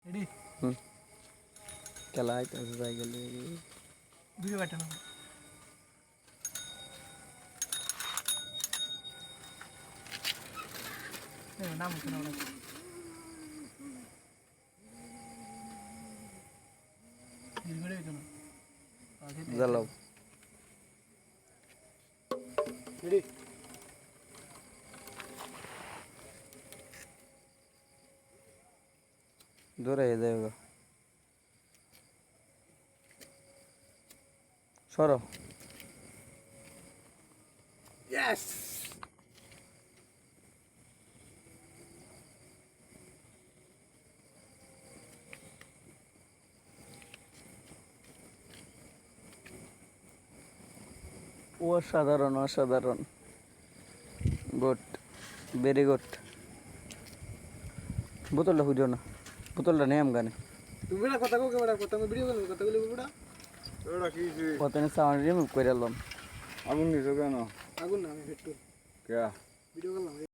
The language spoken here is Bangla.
রেডি খেলা আইতেছে যাই গেলে ভিডিও কাটে না নাম শোনা না ভিডিও কেন জ্বালাও রেডি দূরে যাবে সরো ইয়েস অসাধারণ অসাধারণ গুড ভেরি গুড বোতলটা খুঁজো না বোতলটা নেই গানে তুমি না কথা কও কেবড়া কথা ভিডিও করব কথা বলি কেবড়া ওটা কি কত সাউন্ড রিমুভ করে এলাম আগুন নিছো কেন আগুন না আমি পেট্রোল কে ভিডিও করলাম